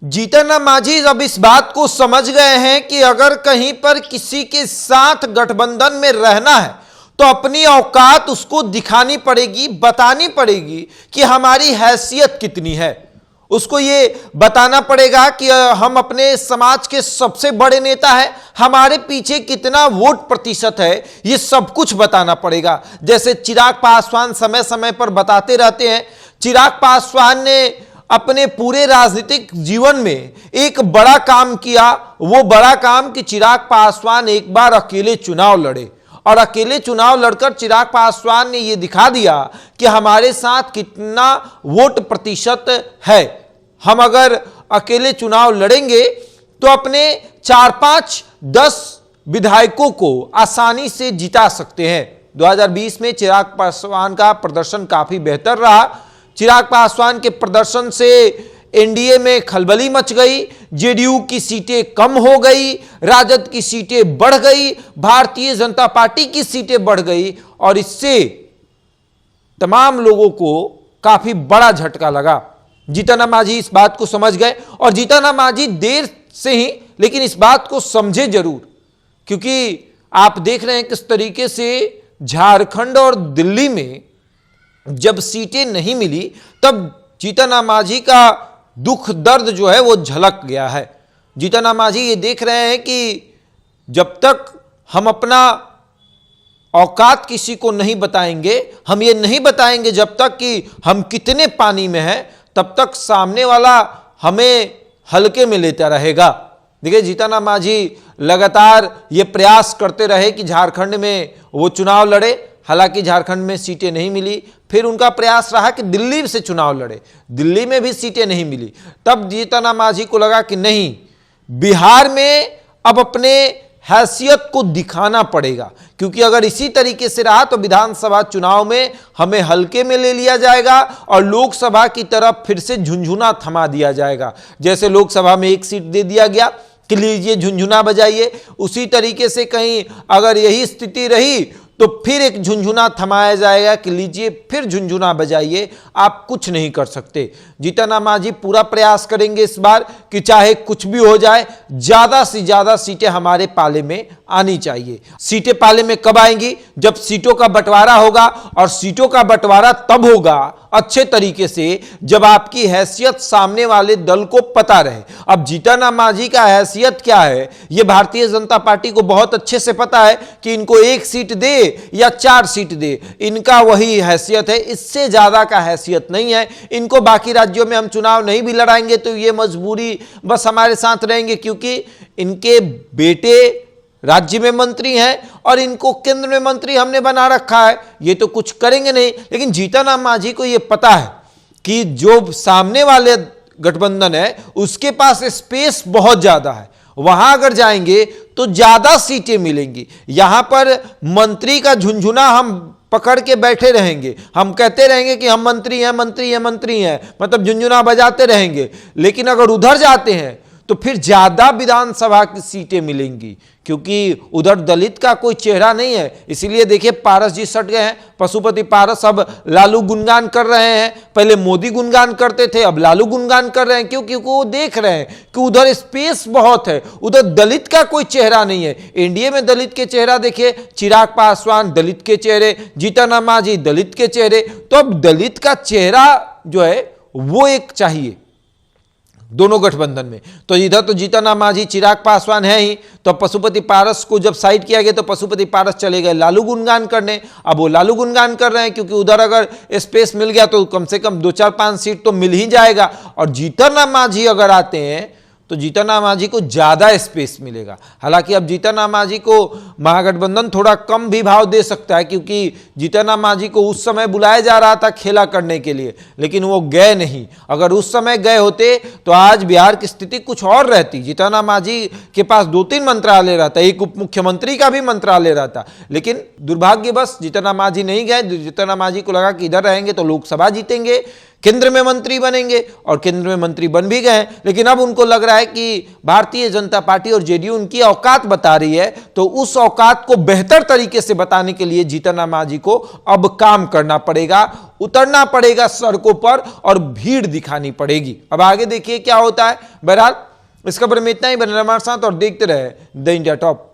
जीतन मांझी अब इस बात को समझ गए हैं कि अगर कहीं पर किसी के साथ गठबंधन में रहना है तो अपनी औकात उसको दिखानी पड़ेगी, बतानी पड़ेगी कि हमारी हैसियत कितनी है। उसको ये बताना पड़ेगा कि हम अपने समाज के सबसे बड़े नेता हैं, हमारे पीछे कितना वोट प्रतिशत है, ये सब कुछ बताना पड़ेगा। जैसे चिराग पासवान समय समय पर बताते रहते हैं। चिराग पासवान ने अपने पूरे राजनीतिक जीवन में एक बड़ा काम किया। वो बड़ा काम कि चिराग पासवान एक बार अकेले चुनाव लड़े और अकेले चुनाव लड़कर चिराग पासवान ने यह दिखा दिया कि हमारे साथ कितना वोट प्रतिशत है। हम अगर अकेले चुनाव लड़ेंगे तो अपने 4, 5, 10 विधायकों को आसानी से जिता सकते हैं। 2020 में चिराग पासवान का प्रदर्शन काफी बेहतर रहा। चिराग पासवान के प्रदर्शन से एनडीए में खलबली मच गई, जेडीयू की सीटें कम हो गई, राजद की सीटें बढ़ गई, भारतीय जनता पार्टी की सीटें बढ़ गई और इससे तमाम लोगों को काफी बड़ा झटका लगा। जीतन मांझी इस बात को समझ गए और जीतन मांझी देर से ही लेकिन इस बात को समझे जरूर, क्योंकि आप देख रहे हैं किस तरीके से झारखंड और दिल्ली में जब सीटें नहीं मिली तब जीतन मांझी का दुख दर्द जो है वो झलक गया है। जीतन मांझी ये देख रहे हैं कि जब तक हम अपना औकात किसी को नहीं बताएंगे, हम ये नहीं बताएंगे जब तक कि हम कितने पानी में हैं, तब तक सामने वाला हमें हल्के में लेता रहेगा। देखिए जीतन मांझी लगातार ये प्रयास करते रहे कि झारखंड में वो चुनाव लड़े, हालांकि झारखंड में सीटें नहीं मिली। फिर उनका प्रयास रहा कि दिल्ली से चुनाव लड़े, दिल्ली में भी सीटें नहीं मिली। तब जीतन मांझी को लगा कि नहीं, बिहार में अब अपने हैसियत को दिखाना पड़ेगा, क्योंकि अगर इसी तरीके से रहा तो विधानसभा चुनाव में हमें हल्के में ले लिया जाएगा और लोकसभा की तरफ फिर से झुंझुना थमा दिया जाएगा। जैसे लोकसभा में 1 सीट दे दिया गया कि लीजिए झुंझुना बजाइए, उसी तरीके से कहीं अगर यही स्थिति रही तो फिर एक झुंझुना थमाया जाएगा कि लीजिए फिर झुंझुना बजाइए, आप कुछ नहीं कर सकते। जीतन मांझी पूरा प्रयास करेंगे इस बार कि चाहे कुछ भी हो जाए, ज्यादा से ज्यादा सीटें हमारे पाले में आनी चाहिए। सीटें पाले में कब आएंगी? जब सीटों का बंटवारा होगा, और सीटों का बंटवारा तब होगा अच्छे तरीके से जब आपकी हैसियत सामने वाले दल को पता रहे। अब जीतन मांझी का हैसियत क्या है यह भारतीय जनता पार्टी को बहुत अच्छे से पता है कि इनको 1 सीट दे या 4 सीट दे, इनका वही हैसियत है, इससे ज्यादा का हैसियत नहीं है। इनको बाकी राज्यों में हम चुनाव नहीं भी लड़ाएंगे तो ये मजबूरी बस हमारे साथ रहेंगे, क्योंकि इनके बेटे राज्य में मंत्री हैं और इनको केंद्र में मंत्री हमने बना रखा है, ये तो कुछ करेंगे नहीं। लेकिन जीतन मांझी को ये पता है कि जो सामने वाले गठबंधन है उसके पास स्पेस बहुत ज्यादा है, वहां अगर जाएंगे तो ज्यादा सीटें मिलेंगी। यहां पर मंत्री का झुंझुना हम पकड़ के बैठे रहेंगे, हम कहते रहेंगे कि हम मंत्री हैं, मंत्री हैं, मंत्री हैं, मतलब झुंझुना बजाते रहेंगे। लेकिन अगर उधर जाते हैं तो फिर ज्यादा विधानसभा की सीटें मिलेंगी, क्योंकि उधर दलित का कोई चेहरा नहीं है। इसीलिए देखिए पारस जी सट गए हैं, पशुपति पारस अब लालू गुणगान कर रहे हैं। पहले मोदी गुणगान करते थे, अब लालू गुणगान कर रहे हैं। क्यों? क्योंकि वो देख रहे हैं कि उधर स्पेस बहुत है, उधर दलित का कोई चेहरा नहीं है। एनडीए में दलित के चेहरा देखिए, चिराग पासवान दलित के चेहरे, जीतन मांझी दलित के चेहरे। तो अब दलित का चेहरा जो है वो एक चाहिए दोनों गठबंधन में। तो इधर तो जीतन मांझी चिराग पासवान है ही, तो पशुपति पारस को जब साइड किया गया तो पशुपति पारस चले गए लालू गुणगान करने। अब वो लालू गुणगान कर रहे हैं क्योंकि उधर अगर स्पेस मिल गया तो कम से कम 2, 4, 5 सीट तो मिल ही जाएगा। और जीतन मांझी अगर आते हैं तो जीतन मांझी को ज्यादा स्पेस मिलेगा। हालांकि अब जीतन मांझी को महागठबंधन थोड़ा कम भी भाव दे सकता है, क्योंकि जीतन मांझी को उस समय बुलाया जा रहा था खेला करने के लिए, लेकिन वो गए नहीं। अगर उस समय गए होते तो आज बिहार की स्थिति कुछ और रहती। जीतन मांझी के पास 2-3 मंत्रालय रहता, एक उप मुख्यमंत्री का भी मंत्रालय रहता, लेकिन दुर्भाग्यवश जीतन मांझी नहीं गए। जीतन मांझी को लगा कि इधर रहेंगे तो लोकसभा जीतेंगे, केंद्र में मंत्री बनेंगे और केंद्र में मंत्री बन भी गए, लेकिन अब उनको लग रहा है कि भारतीय जनता पार्टी और जेडीयू उनकी औकात बता रही है, तो उस औकात को बेहतर तरीके से बताने के लिए जीतन राम मांझी को अब काम करना पड़ेगा, उतरना पड़ेगा सड़कों पर और भीड़ दिखानी पड़ेगी। अब आगे देखिए क्या होता है। बहरहाल इस खबर में इतना ही। बने रहिए हमारे साथ और देखते रहे द इंडिया टॉप।